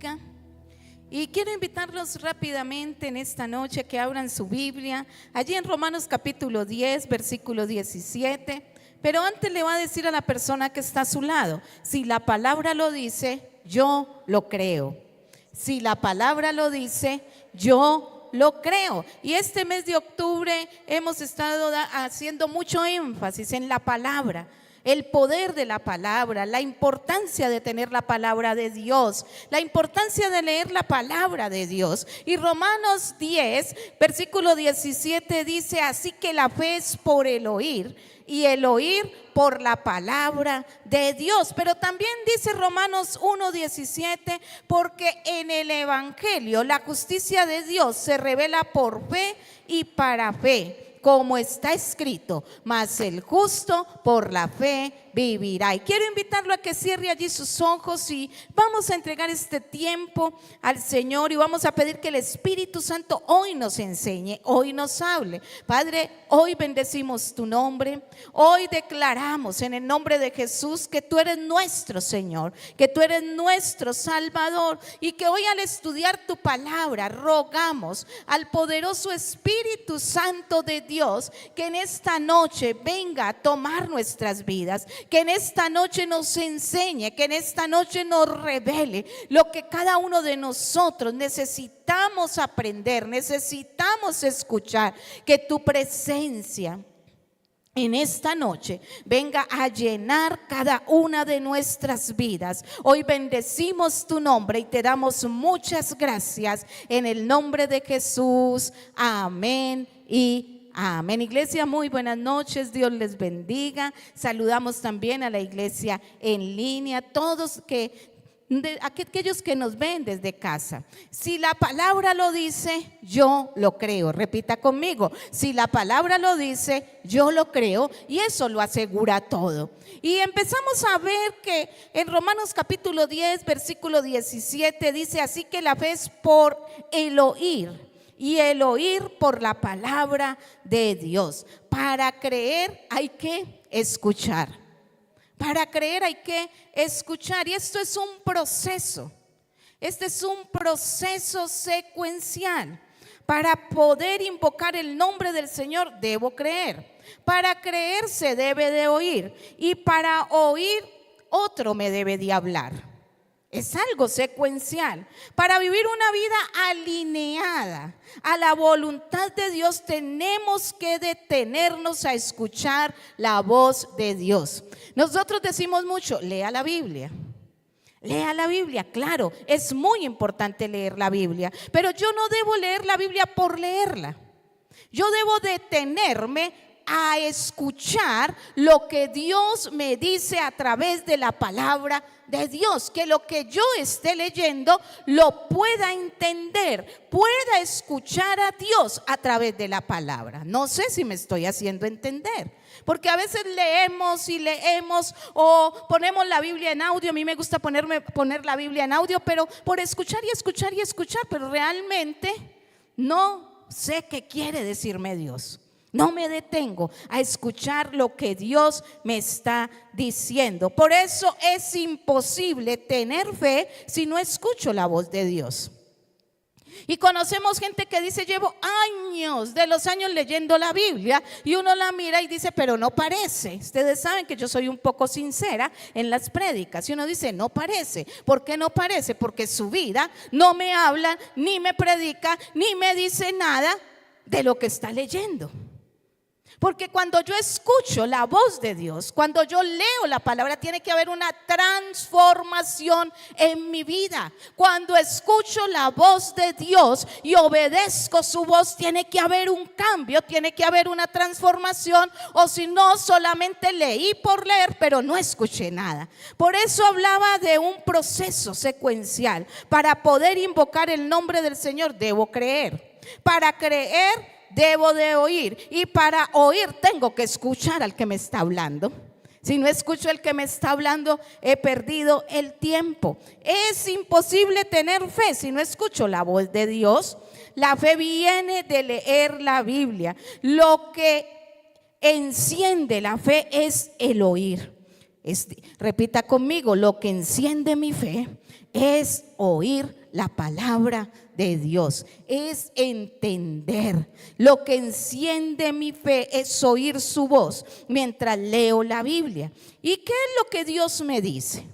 bendiga. Y quiero invitarlos rápidamente en esta noche que abran su Biblia, allí en Romanos capítulo 10, versículo 17. Pero antes le va a decir a la persona que está a su lado, si la palabra lo dice, yo lo creo. Si la palabra lo dice, yo lo creo. Y este mes de octubre hemos estado haciendo mucho énfasis en la palabra. El poder de la palabra, la importancia de tener la palabra de Dios, la importancia de leer la palabra de Dios. Y Romanos 10, versículo 17 dice, así que la fe es por el oír y el oír por la palabra de Dios. Pero también dice Romanos 1:17, porque en el evangelio la justicia de Dios se revela por fe y para fe, como está escrito, mas el justo por la fe vivirá. Y quiero invitarlo a que cierre allí sus ojos y vamos a entregar este tiempo al Señor y vamos a pedir que el Espíritu Santo hoy nos enseñe, hoy nos hable. Padre, hoy bendecimos tu nombre, hoy declaramos en el nombre de Jesús que tú eres nuestro Señor, que tú eres nuestro Salvador y que hoy al estudiar tu palabra rogamos al poderoso Espíritu Santo de Dios que en esta noche venga a tomar nuestras vidas, que en esta noche nos enseñe, que en esta noche nos revele lo que cada uno de nosotros necesitamos aprender, necesitamos escuchar, que tu presencia en esta noche venga a llenar cada una de nuestras vidas. Hoy bendecimos tu nombre y te damos muchas gracias en el nombre de Jesús. Amén y amén. Iglesia, muy buenas noches, Dios les bendiga. Saludamos también a la iglesia en línea, todos aquellos que nos ven desde casa. Si la palabra lo dice, yo lo creo. Repita conmigo, si la palabra lo dice, yo lo creo, y eso lo asegura todo. Y empezamos a ver que en Romanos capítulo 10, versículo 17 dice, así que la fe es por el oír y el oír por la palabra de Dios. Para creer hay que escuchar. Para creer hay que escuchar, y esto es un proceso. Este es un proceso secuencial. Para poder invocar el nombre del Señor debo creer. Para creer se debe de oír, y para oír otro me debe de hablar. Es algo secuencial. Para vivir una vida alineada a la voluntad de Dios tenemos que detenernos a escuchar la voz de Dios. Nosotros decimos mucho, lea la Biblia. Lea la Biblia, claro, es muy importante leer la Biblia, pero yo no debo leer la Biblia por leerla. Yo debo detenerme a escuchar lo que Dios me dice a través de la palabra de Dios, que lo que yo esté leyendo lo pueda entender, pueda escuchar a Dios a través de la palabra. No sé si me estoy haciendo entender, porque a veces leemos y leemos o ponemos la Biblia en audio. A mí me gusta poner la Biblia en audio, pero por escuchar y escuchar y escuchar, pero realmente no sé qué quiere decirme Dios. No me detengo a escuchar lo que Dios me está diciendo. Por eso es imposible tener fe si no escucho la voz de Dios. Y conocemos gente que dice, llevo años, de los años leyendo la Biblia, y uno la mira y dice, pero no parece. Ustedes saben que yo soy un poco sincera en las prédicas, y uno dice, no parece. ¿Por qué no parece? Porque su vida no me habla, ni me predica, ni me dice nada de lo que está leyendo. Porque cuando yo escucho la voz de Dios, cuando yo leo la palabra, tiene que haber una transformación en mi vida. Cuando escucho la voz de Dios y obedezco su voz, tiene que haber un cambio, tiene que haber una transformación, o si no, solamente leí por leer, pero no escuché nada. Por eso hablaba de un proceso secuencial. Para poder invocar el nombre del Señor, debo creer. Para creer, debo de oír, y para oír tengo que escuchar al que me está hablando. Si no escucho al que me está hablando, he perdido el tiempo. Es imposible tener fe si no escucho la voz de Dios. La fe viene de leer la Biblia. Lo que enciende la fe es el oír. Repita conmigo, lo que enciende mi fe es oír la palabra de Dios, es entender. Lo que enciende mi fe es oír su voz mientras leo la Biblia. ¿Y qué es lo que Dios me dice?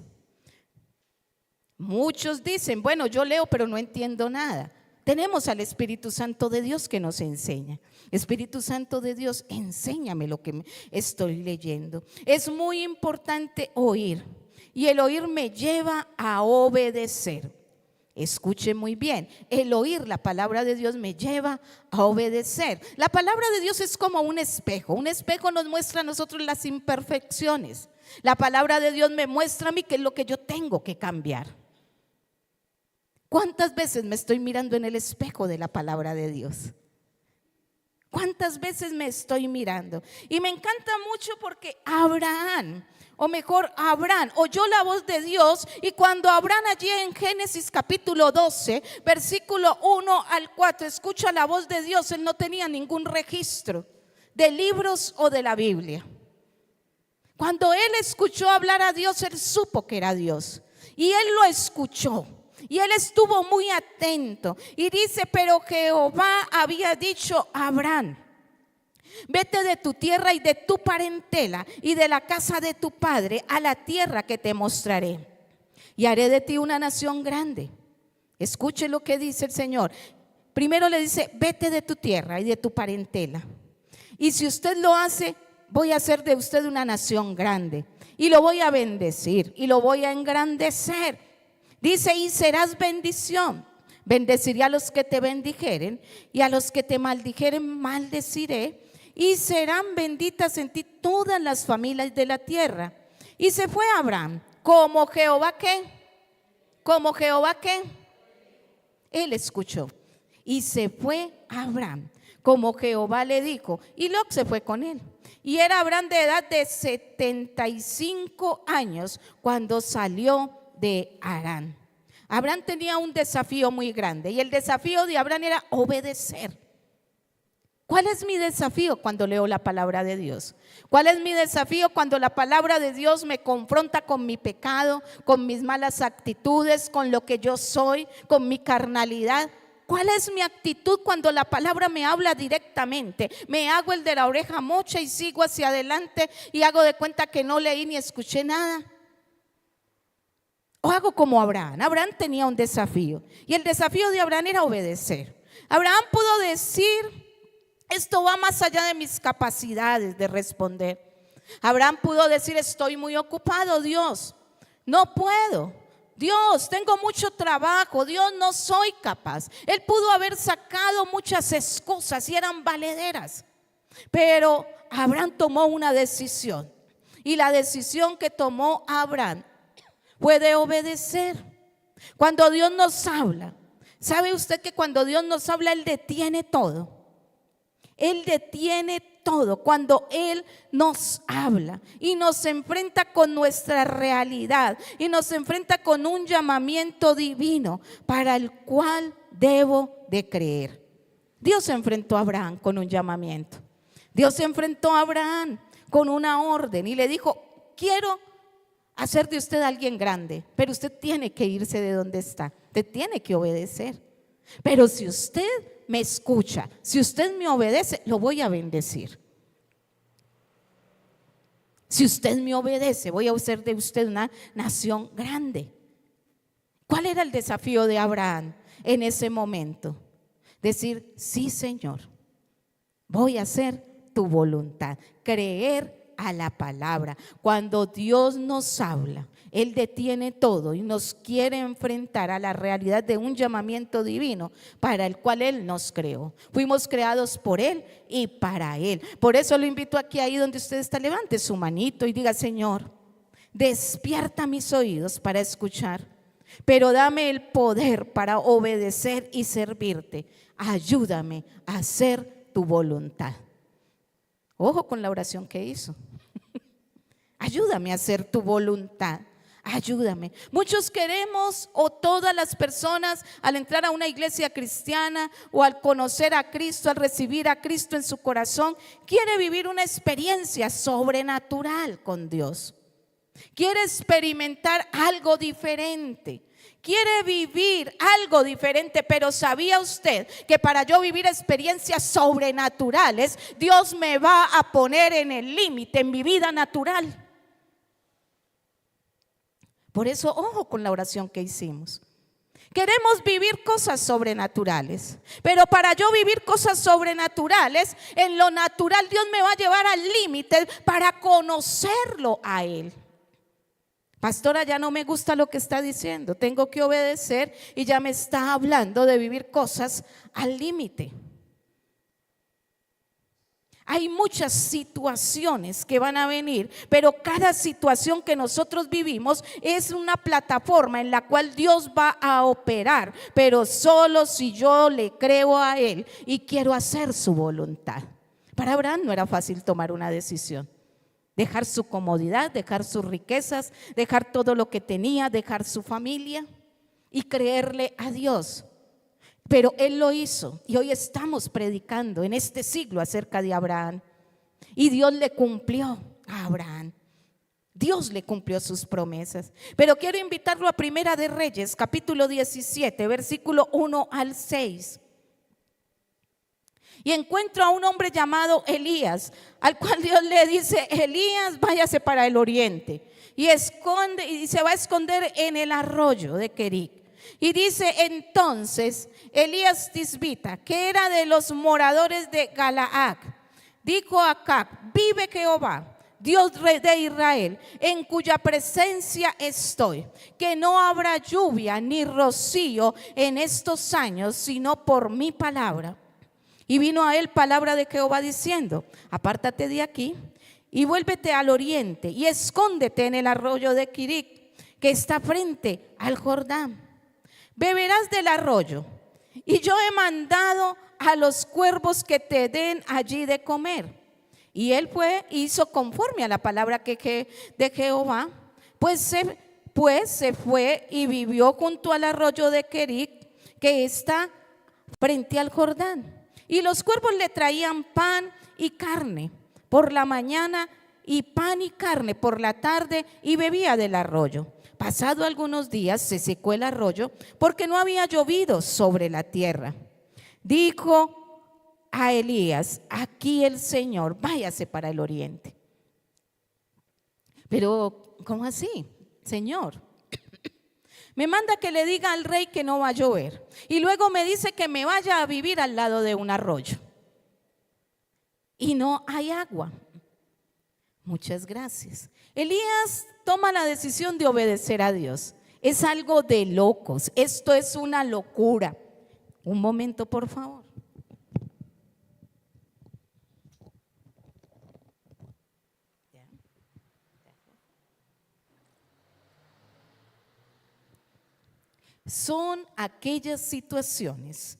Muchos dicen, bueno, yo leo pero no entiendo nada. Tenemos al Espíritu Santo de Dios que nos enseña. Espíritu Santo de Dios, enséñame lo que estoy leyendo. Es muy importante oír, y el oír me lleva a obedecer. Escuche muy bien, el oír la palabra de Dios me lleva a obedecer. La palabra de Dios es como un espejo. Un espejo nos muestra a nosotros las imperfecciones. La palabra de Dios me muestra a mí qué es lo que yo tengo que cambiar. ¿Cuántas veces me estoy mirando en el espejo de la palabra de Dios? ¿Cuántas veces me estoy mirando? Y me encanta mucho porque Abraham oyó la voz de Dios, y cuando Abraham allí en Génesis capítulo 12, versículo 1 al 4, escucha la voz de Dios, él no tenía ningún registro de libros o de la Biblia. Cuando él escuchó hablar a Dios, él supo que era Dios, y él lo escuchó. Y él estuvo muy atento y dice, pero Jehová había dicho a Abraham, vete de tu tierra y de tu parentela y de la casa de tu padre a la tierra que te mostraré, y haré de ti una nación grande. Escuche lo que dice el Señor. Primero le dice, vete de tu tierra y de tu parentela, y si usted lo hace, voy a hacer de usted una nación grande, y lo voy a bendecir y lo voy a engrandecer. Dice, y serás bendición. Bendeciré a los que te bendijeren, y a los que te maldijeren maldeciré, y serán benditas en ti todas las familias de la tierra. Y se fue Abraham, como Jehová ¿qué? Como Jehová ¿qué? Él escuchó. Y se fue Abraham, como Jehová le dijo, y Lot se fue con él. Y era Abraham de edad de 75 años cuando salió de Harán. Abraham tenía un desafío muy grande, y el desafío de Abraham era obedecer. ¿Cuál es mi desafío cuando leo la palabra de Dios? ¿Cuál es mi desafío cuando la palabra de Dios me confronta con mi pecado, con mis malas actitudes, con lo que yo soy, con mi carnalidad? ¿Cuál es mi actitud cuando la palabra me habla directamente? ¿Me hago el de la oreja mocha y sigo hacia adelante y hago de cuenta que no leí ni escuché nada? ¿O hago como Abraham? Abraham tenía un desafío, y el desafío de Abraham era obedecer. Abraham pudo decir, esto va más allá de mis capacidades de responder. Abraham pudo decir, estoy muy ocupado, Dios, no puedo. Dios, tengo mucho trabajo, Dios, no soy capaz. Él pudo haber sacado muchas excusas y eran valederas, pero Abraham tomó una decisión, y la decisión que tomó Abraham puede obedecer. Cuando Dios nos habla, ¿sabe usted que cuando Dios nos habla, Él detiene todo? Él detiene todo cuando Él nos habla y nos enfrenta con nuestra realidad y nos enfrenta con un llamamiento divino para el cual debo de creer. Dios se enfrentó a Abraham con un llamamiento. Dios se enfrentó a Abraham con una orden y le dijo, quiero hacer de usted alguien grande, pero usted tiene que irse de donde está, usted tiene que obedecer. Pero si usted me escucha, si usted me obedece, lo voy a bendecir. Si usted me obedece, voy a hacer de usted una nación grande. ¿Cuál era el desafío de Abraham en ese momento? Decir, sí, Señor, voy a hacer tu voluntad, creer a la palabra. Cuando Dios nos habla, Él detiene todo y nos quiere enfrentar a la realidad de un llamamiento divino para el cual Él nos creó. Fuimos creados por Él y para Él. Por eso lo invito aquí, ahí donde usted está, levante su manito y diga, Señor, despierta mis oídos para escuchar, pero dame el poder para obedecer y servirte. Ayúdame a hacer tu voluntad. Ojo con la oración que hizo. Ayúdame a hacer tu voluntad. Ayúdame. Muchos queremos, o todas las personas, al entrar a una iglesia cristiana o al conocer a Cristo, al recibir a Cristo en su corazón, quiere vivir una experiencia sobrenatural con Dios. Quiere experimentar algo diferente. quiere vivir algo diferente, pero ¿sabía usted que para yo vivir experiencias sobrenaturales, Dios me va a poner en el límite en mi vida natural? Por eso, ojo con la oración que hicimos. Queremos vivir cosas sobrenaturales, pero para yo vivir cosas sobrenaturales, en lo natural Dios me va a llevar al límite para conocerlo a Él. Pastora, ya no me gusta lo que está diciendo, tengo que obedecer y ya me está hablando de vivir cosas al límite. Hay muchas situaciones que van a venir, pero cada situación que nosotros vivimos es una plataforma en la cual Dios va a operar, pero solo si yo le creo a Él y quiero hacer su voluntad. Para Abraham no era fácil tomar una decisión. Dejar su comodidad, dejar sus riquezas, dejar todo lo que tenía, dejar su familia y creerle a Dios. Pero Él lo hizo y hoy estamos predicando en este siglo acerca de Abraham. Y Dios le cumplió a Abraham. Dios le cumplió sus promesas. Pero quiero invitarlo a Primera de Reyes, capítulo 17, versículo 1 al 6. Y encuentro a un hombre llamado Elías, al cual Dios le dice: Elías, váyase para el oriente. Y se va a esconder en el arroyo de Querit. Y dice entonces Elías Tisbita, que era de los moradores de Galaad, dijo a Acab: vive Jehová, Dios de Israel, en cuya presencia estoy, que no habrá lluvia ni rocío en estos años, sino por mi palabra. Y vino a él palabra de Jehová diciendo: apártate de aquí y vuélvete al oriente y escóndete en el arroyo de Querit, que está frente al Jordán. Beberás del arroyo, y yo he mandado a los cuervos que te den allí de comer. Y él hizo conforme a la palabra de Jehová, pues se fue y vivió junto al arroyo de Querit, que está frente al Jordán. Y los cuervos le traían pan y carne por la mañana, y pan y carne por la tarde, y bebía del arroyo. Pasado algunos días se secó el arroyo porque no había llovido sobre la tierra. Dijo a Elías: aquí el Señor, váyase para el oriente. Pero, ¿cómo así, Señor? Me manda que le diga al rey que no va a llover y luego me dice que me vaya a vivir al lado de un arroyo y no hay agua. Muchas gracias. Elías toma la decisión de obedecer a Dios. Es algo de locos. Esto es una locura. Un momento, por favor. Son aquellas situaciones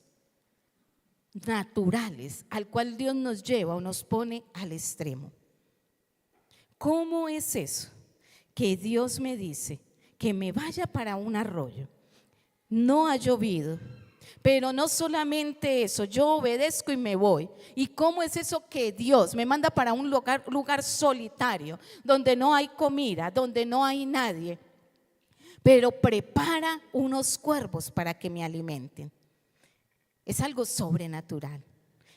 naturales al cual Dios nos lleva o nos pone al extremo. ¿Cómo es eso? Que Dios me dice que me vaya para un arroyo. No ha llovido, pero no solamente eso, yo obedezco y me voy. ¿Y cómo es eso que Dios me manda para un lugar solitario, donde no hay comida, donde no hay nadie, pero prepara unos cuervos para que me alimenten? Es algo sobrenatural,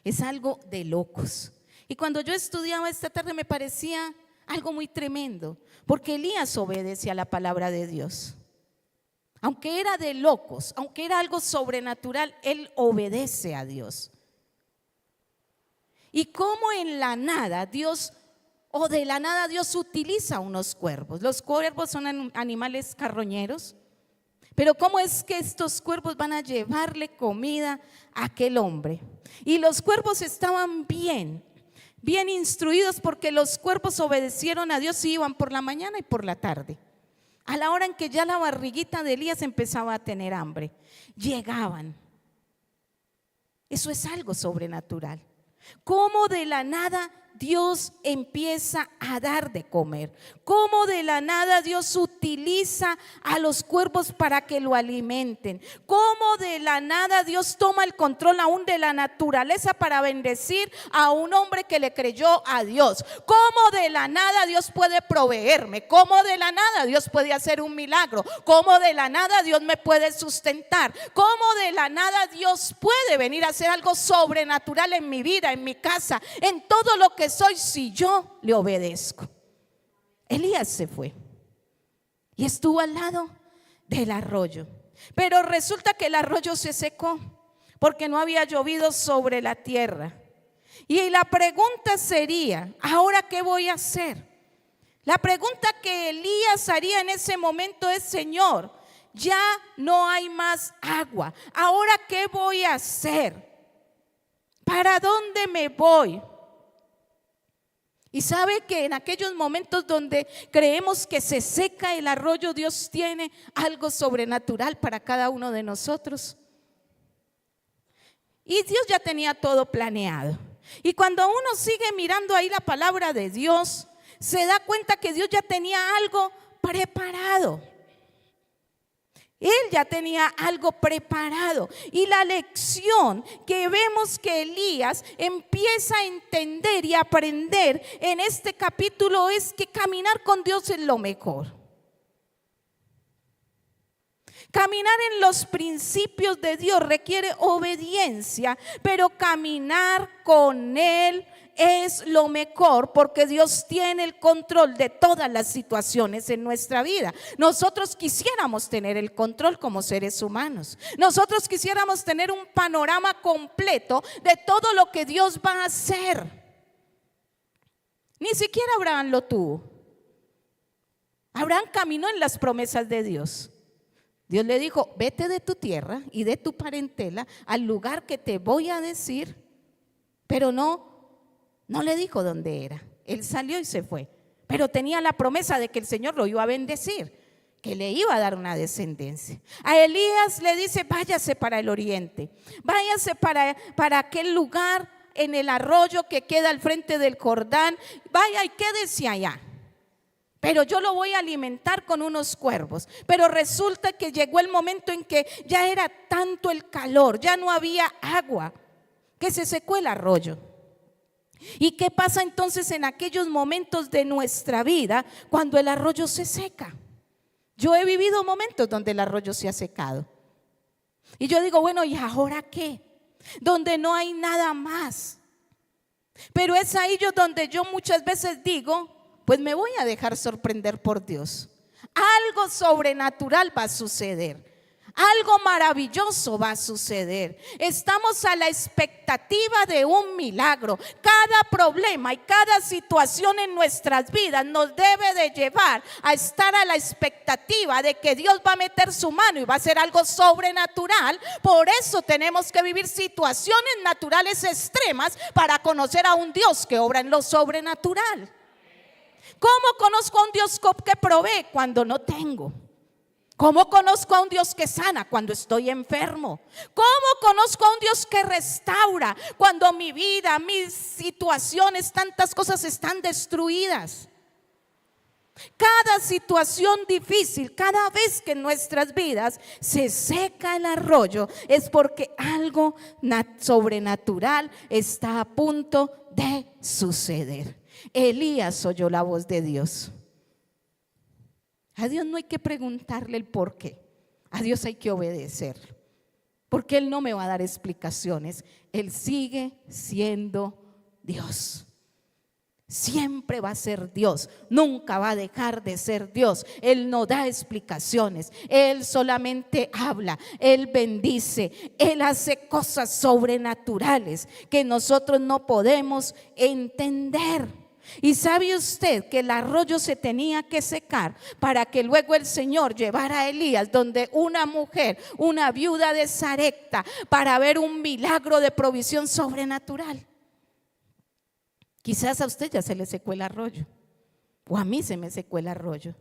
es algo de locos. Y cuando yo estudiaba esta tarde me parecía algo muy tremendo, porque Elías obedece a la palabra de Dios. Aunque era de locos, aunque era algo sobrenatural, él obedece a Dios. Y cómo en la nada Dios, o de la nada Dios utiliza unos cuervos. Los cuervos son animales carroñeros, pero cómo es que estos cuervos van a llevarle comida a aquel hombre. Y los cuervos estaban bien instruidos, porque los cuervos obedecieron a Dios y iban por la mañana y por la tarde. A la hora en que ya la barriguita de Elías empezaba a tener hambre, llegaban. Eso es algo sobrenatural. Cómo de la nada Dios empieza a dar de comer, cómo de la nada Dios utiliza a los cuervos para que lo alimenten, cómo de la nada Dios toma el control aún de la naturaleza para bendecir a un hombre que le creyó a Dios, cómo de la nada Dios puede proveerme, cómo de la nada Dios puede hacer un milagro, cómo de la nada Dios me puede sustentar, cómo de la nada Dios puede venir a hacer algo sobrenatural en mi vida, en mi casa, en todo lo que soy, si yo le obedezco. Elías se fue y estuvo al lado del arroyo, pero resulta que el arroyo se secó porque no había llovido sobre la tierra. Y la pregunta sería, ¿ahora qué voy a hacer? La pregunta que Elías haría en ese momento es: Señor, ya no hay más agua, ¿ahora qué voy a hacer? ¿Para dónde me voy? Y sabe que en aquellos momentos donde creemos que se seca el arroyo, Dios tiene algo sobrenatural para cada uno de nosotros. Y Dios ya tenía todo planeado. Y cuando uno sigue mirando ahí la palabra de Dios, se da cuenta que Dios ya tenía algo preparado. Él ya tenía algo preparado. Y la lección que vemos que Elías empieza a entender y aprender en este capítulo es que caminar con Dios es lo mejor. Caminar en los principios de Dios requiere obediencia, pero caminar con Él es lo mejor, porque Dios tiene el control de todas las situaciones en nuestra vida. Nosotros quisiéramos tener el control como seres humanos. Nosotros quisiéramos tener un panorama completo de todo lo que Dios va a hacer. Ni siquiera Abraham lo tuvo. Abraham caminó en las promesas de Dios. Dios le dijo: vete de tu tierra y de tu parentela al lugar que te voy a decir, pero no le dijo dónde era. Él salió y se fue, pero tenía la promesa de que el Señor lo iba a bendecir, que le iba a dar una descendencia. A Elías le dice: váyase para el oriente, váyase para aquel lugar en el arroyo que queda al frente del Jordán, vaya y quédese allá. Pero yo lo voy a alimentar con unos cuervos. Pero resulta que llegó el momento en que ya era tanto el calor, ya no había agua, que se secó el arroyo. ¿Y qué pasa entonces en aquellos momentos de nuestra vida cuando el arroyo se seca? Yo he vivido momentos donde el arroyo se ha secado. Y yo digo: bueno, ¿y ahora qué? Donde no hay nada más. Pero es ahí donde yo muchas veces digo: pues me voy a dejar sorprender por Dios. Algo sobrenatural va a suceder. Algo maravilloso va a suceder. Estamos a la expectativa de un milagro. Cada problema y cada situación en nuestras vidas nos debe de llevar a estar a la expectativa de que Dios va a meter su mano y va a hacer algo sobrenatural. Por eso tenemos que vivir situaciones naturales extremas para conocer a un Dios que obra en lo sobrenatural. ¿Cómo conozco a un Dios que provee cuando no tengo? ¿Cómo conozco a un Dios que sana cuando estoy enfermo? ¿Cómo conozco a un Dios que restaura cuando mi vida, mis situaciones, tantas cosas están destruidas? Cada situación difícil, cada vez que en nuestras vidas se seca el arroyo, es porque algo sobrenatural está a punto de suceder. Elías oyó la voz de Dios. A Dios no hay que preguntarle el por qué. A Dios hay que obedecerlo, porque Él no me va a dar explicaciones. Él sigue siendo Dios. Siempre va a ser Dios, nunca va a dejar de ser Dios. Él no da explicaciones, Él solamente habla, Él bendice, Él hace cosas sobrenaturales que nosotros no podemos entender. Y sabe usted que el arroyo se tenía que secar para que luego el Señor llevara a Elías donde una mujer, una viuda de Sarepta, para ver un milagro de provisión sobrenatural. Quizás a usted ya se le secó el arroyo, o a mí se me secó el arroyo.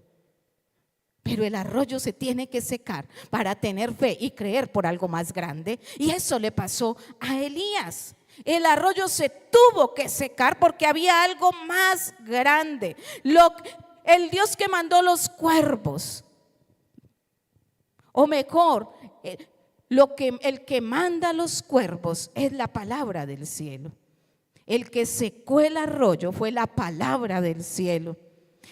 Pero el arroyo se tiene que secar para tener fe y creer por algo más grande. Y eso le pasó a Elías. El arroyo se tuvo que secar porque había algo más grande. El Dios que mandó los cuervos, o mejor, el que manda los cuervos es la palabra del cielo. El que secó el arroyo fue la palabra del cielo.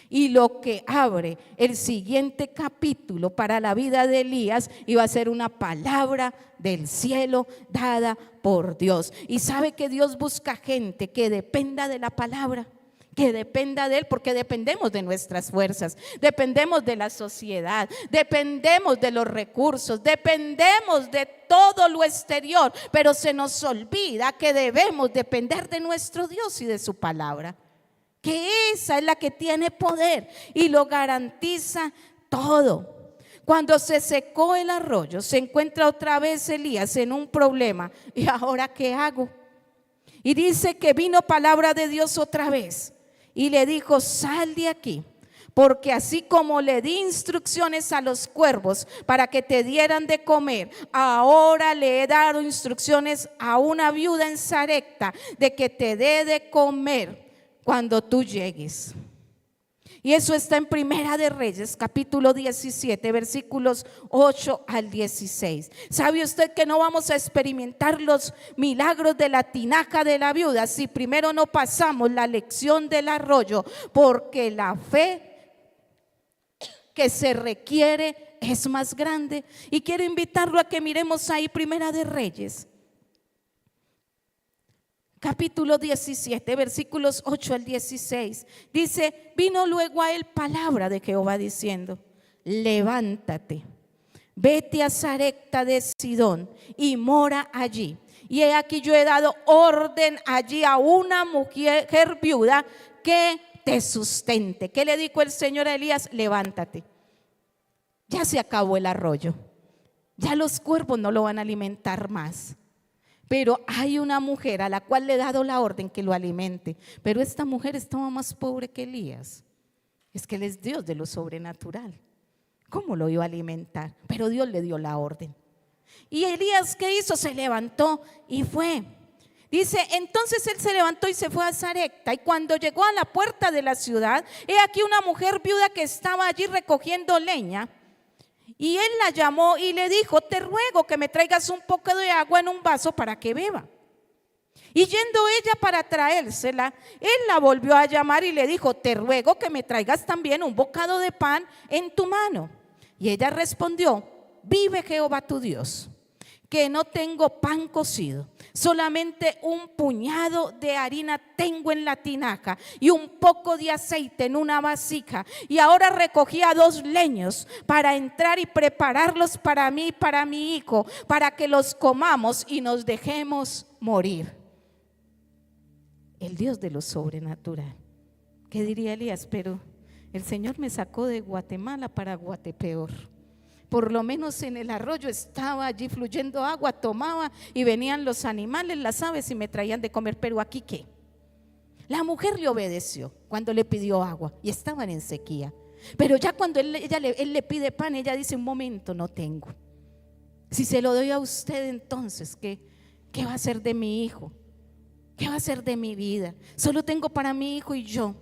Y lo que abre el siguiente capítulo para la vida de Elías iba a ser una palabra del cielo dada por Dios. Y sabe que Dios busca gente que dependa de la palabra, que dependa de Él, porque dependemos de nuestras fuerzas, dependemos de la sociedad, dependemos de los recursos, dependemos de todo lo exterior, pero se nos olvida que debemos depender de nuestro Dios y de su palabra, que esa es la que tiene poder y lo garantiza todo. Cuando se secó el arroyo, se encuentra otra vez Elías en un problema. ¿Y ahora qué hago? Y dice que vino palabra de Dios otra vez y le dijo: sal de aquí, porque así como le di instrucciones a los cuervos para que te dieran de comer, ahora le he dado instrucciones a una viuda en Sarepta de que te dé de comer cuando tú llegues. Y eso está en Primera de Reyes, capítulo 17, versículos 8 al 16. ¿Sabe usted que no vamos a experimentar los milagros de la tinaja de la viuda si primero no pasamos la lección del arroyo? Porque la fe que se requiere es más grande. Y quiero invitarlo a que miremos ahí Primera de Reyes, capítulo 17, versículos 8 al 16. Dice: vino luego a él palabra de Jehová diciendo: levántate, vete a Sarepta de Sidón y mora allí. Y he aquí yo he dado orden allí a una mujer viuda que te sustente. ¿Qué le dijo el Señor a Elías? Levántate. Ya se acabó el arroyo. Ya los cuervos no lo van a alimentar más. Pero hay una mujer a la cual le he dado la orden que lo alimente. Pero esta mujer estaba más pobre que Elías. Es que Él es Dios de lo sobrenatural. ¿Cómo lo iba a alimentar? Pero Dios le dio la orden. Y Elías, ¿qué hizo? Se levantó y fue. Dice: entonces él se levantó y se fue a Sarepta. Y cuando llegó a la puerta de la ciudad, he aquí una mujer viuda que estaba allí recogiendo leña. Y él la llamó y le dijo: te ruego que me traigas un poco de agua en un vaso para que beba. Y yendo ella para traérsela, él la volvió a llamar y le dijo: te ruego que me traigas también un bocado de pan en tu mano. Y ella respondió: vive Jehová tu Dios, que no tengo pan cocido, solamente un puñado de harina tengo en la tinaja y un poco de aceite en una vasija. Y ahora recogía 2 leños para entrar y prepararlos para mí y para mi hijo, para que los comamos y nos dejemos morir. El Dios de lo sobrenatural. ¿Qué diría Elías? Pero el Señor me sacó de Guatemala para Guatepeor. Por lo menos en el arroyo estaba allí fluyendo agua, tomaba y venían los animales, las aves y me traían de comer. Pero aquí ¿qué? La mujer le obedeció cuando le pidió agua y estaban en sequía. Pero ya cuando él le pide pan, ella dice: un momento, no tengo. Si se lo doy a usted, entonces ¿qué va a hacer de mi hijo? ¿Qué va a hacer de mi vida? Solo tengo para mi hijo y yo.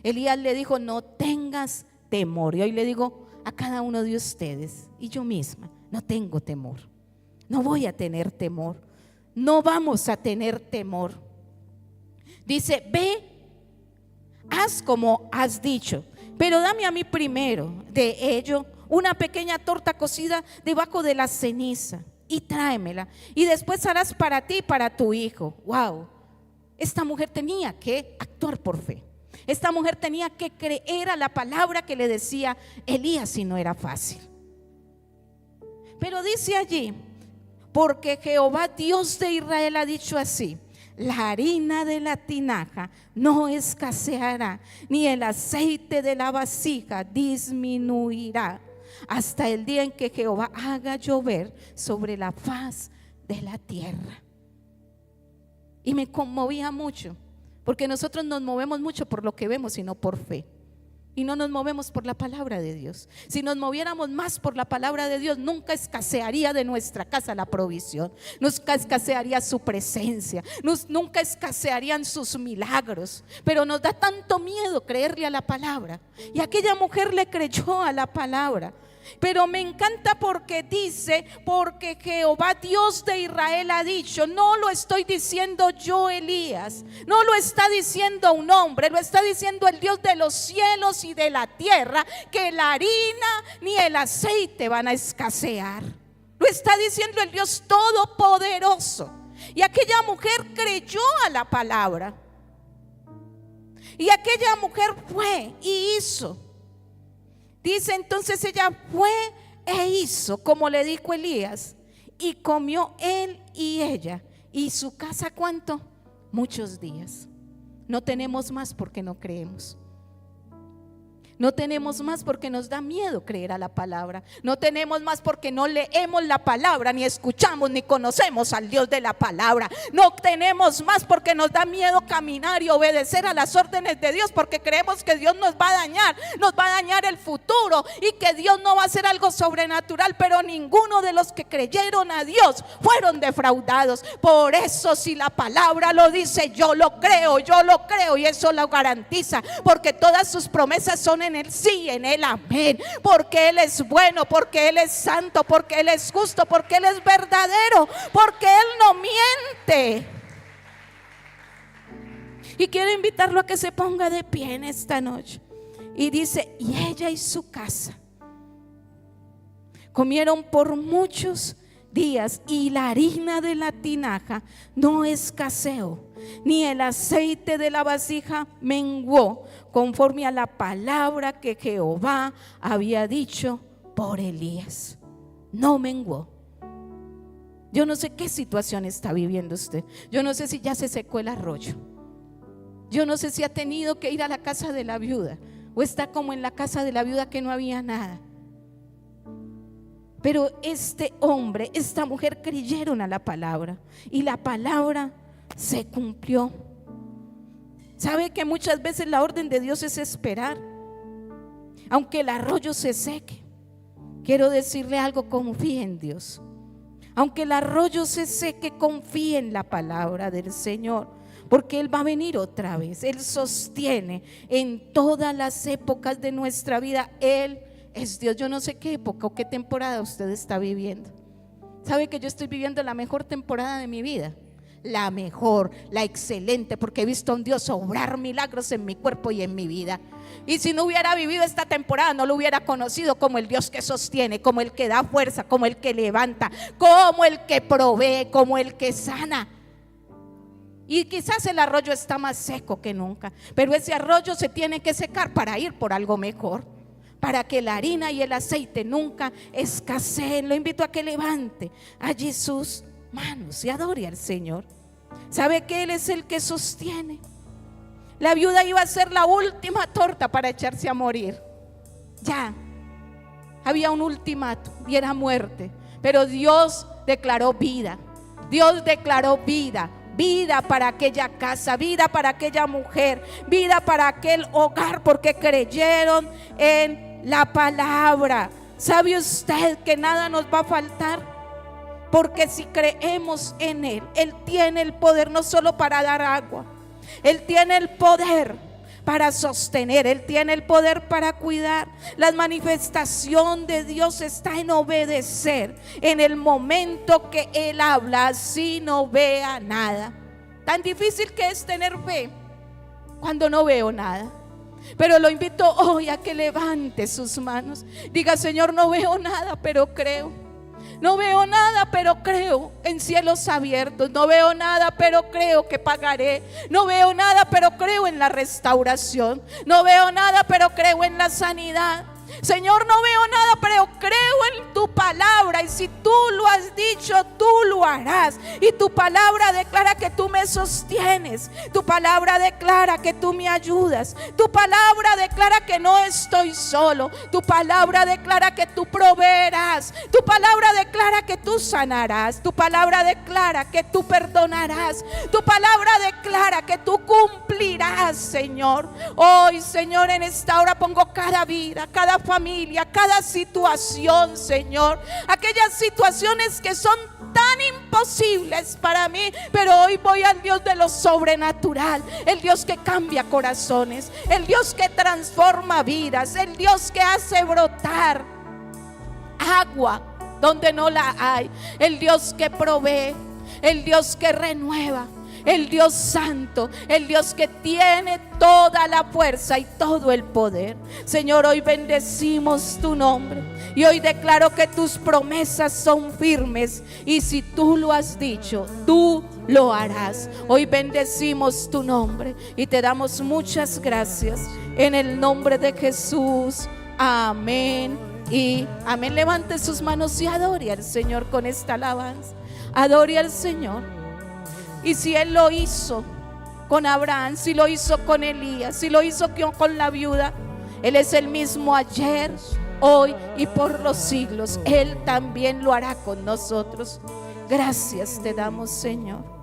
Elías le dijo: no tengas temor. Y hoy le digo a cada uno de ustedes y yo misma: no tengo temor, no voy a tener temor, no vamos a tener temor. Dice: ve, haz como has dicho, pero dame a mí primero de ello una pequeña torta cocida debajo de la ceniza y tráemela, y después harás para ti y para tu hijo. Wow, esta mujer tenía que actuar por fe. Esta mujer tenía que creer a la palabra que le decía Elías, y no era fácil. Pero dice allí: porque Jehová Dios de Israel ha dicho así: la harina de la tinaja no escaseará, ni el aceite de la vasija disminuirá, hasta el día en que Jehová haga llover sobre la faz de la tierra. Y me conmovía mucho, porque nosotros nos movemos mucho por lo que vemos y no por fe. y no nos movemos por la palabra de Dios. Si nos moviéramos más por la palabra de Dios, nunca escasearía de nuestra casa la provisión, nunca escasearía su presencia, nunca escasearían sus milagros. Pero nos da tanto miedo creerle a la palabra, y aquella mujer le creyó a la palabra. Pero me encanta porque dice: porque Jehová Dios de Israel ha dicho. No lo estoy diciendo yo, Elías, no lo está diciendo un hombre, lo está diciendo el Dios de los cielos y de la tierra, que la harina ni el aceite van a escasear. Lo está diciendo el Dios todopoderoso. Y aquella mujer creyó a la palabra, y aquella mujer fue y hizo. Dice entonces: ella fue e hizo como le dijo Elías, y comió él y ella y su casa. ¿Cuánto? Muchos días. No tenemos más porque no creemos. No tenemos más porque nos da miedo creer a la palabra. No tenemos más porque no leemos la palabra, ni escuchamos, ni conocemos al Dios de la palabra. No tenemos más porque nos da miedo caminar y obedecer a las órdenes de Dios, porque creemos que Dios nos va a dañar el futuro, y que Dios no va a hacer algo sobrenatural. Pero ninguno de los que creyeron a Dios fueron defraudados. Por eso, si la palabra lo dice, yo lo creo, y eso lo garantiza, porque todas sus promesas son en el sí, en el amén, porque Él es bueno, porque Él es santo, porque Él es justo, porque Él es verdadero, porque Él no miente. Y quiero invitarlo a que se ponga de pie en esta noche. Y dice: y ella y su casa comieron por muchos días, y la harina de la tinaja no escaseó, ni el aceite de la vasija menguó, conforme a la palabra que Jehová había dicho por Elías. No menguó. Yo no sé qué situación está viviendo usted. Yo no sé si ya se secó el arroyo. Yo no sé si ha tenido que ir a la casa de la viuda, o está como en la casa de la viuda, que no había nada. Pero este hombre, esta mujer creyeron a la palabra, y la palabra se cumplió. ¿Sabe que muchas veces la orden de Dios es esperar? Aunque el arroyo se seque, quiero decirle algo: confíe en Dios. Aunque el arroyo se seque, confíe en la palabra del Señor, porque Él va a venir otra vez. Él sostiene en todas las épocas de nuestra vida. Él es Dios. Yo no sé qué época o qué temporada usted está viviendo. ¿Sabe que yo estoy viviendo la mejor temporada de mi vida? La mejor, la excelente, porque he visto a un Dios obrar milagros en mi cuerpo y en mi vida. Y si no hubiera vivido esta temporada, no lo hubiera conocido como el Dios que sostiene, como el que da fuerza, como el que levanta, como el que provee, como el que sana. Y quizás el arroyo está más seco que nunca, pero ese arroyo se tiene que secar para ir por algo mejor, para que la harina y el aceite nunca escaseen. Lo invito a que levante allí sus manos y adore al Señor. ¿Sabe que Él es el que sostiene? La viuda iba a ser la última torta para echarse a morir. Ya había un ultimato, y era muerte. Pero Dios declaró vida. Dios declaró vida. Vida para aquella casa, vida para aquella mujer, vida para aquel hogar, porque creyeron en la palabra. ¿Sabe usted que nada nos va a faltar? Porque si creemos en Él, Él tiene el poder no solo para dar agua, Él tiene el poder para sostener, Él tiene el poder para cuidar. La manifestación de Dios está en obedecer en el momento que Él habla, así no vea nada. Tan difícil que es tener fe cuando no veo nada. Pero lo invito hoy a que levante sus manos. Diga: Señor, no veo nada, pero creo. No veo nada, pero creo en cielos abiertos. No veo nada, pero creo que pagaré. No veo nada, pero creo en la restauración. No veo nada, pero creo en la sanidad. Señor, no veo nada, pero creo en tu palabra, y si tú lo has dicho, tú lo harás. Y tu palabra declara que tú me sostienes, tu palabra declara que tú me ayudas, tu palabra declara que no estoy solo, tu palabra declara que tú proveerás, tu palabra declara que tú sanarás, tu palabra declara que tú perdonarás, tu palabra declara que tú cumplirás, Señor. Hoy, Señor, en esta hora pongo cada vida, cada familia, cada situación, Señor, aquellas situaciones que son tan imposibles para mí, pero hoy voy al Dios de lo sobrenatural, el Dios que cambia corazones, el Dios que transforma vidas, el Dios que hace brotar agua donde no la hay, el Dios que provee, el Dios que renueva, el Dios santo, el Dios que tiene toda la fuerza y todo el poder. Señor, hoy bendecimos tu nombre y hoy declaro que tus promesas son firmes, y si tú lo has dicho, tú lo harás. Hoy bendecimos tu nombre y te damos muchas gracias en el nombre de Jesús. Amén y amén. Levante sus manos y adore al Señor con esta alabanza. Adore al Señor. Y si Él lo hizo con Abraham, si lo hizo con Elías, si lo hizo con la viuda, Él es el mismo ayer, hoy y por los siglos. Él también lo hará con nosotros. Gracias te damos, Señor.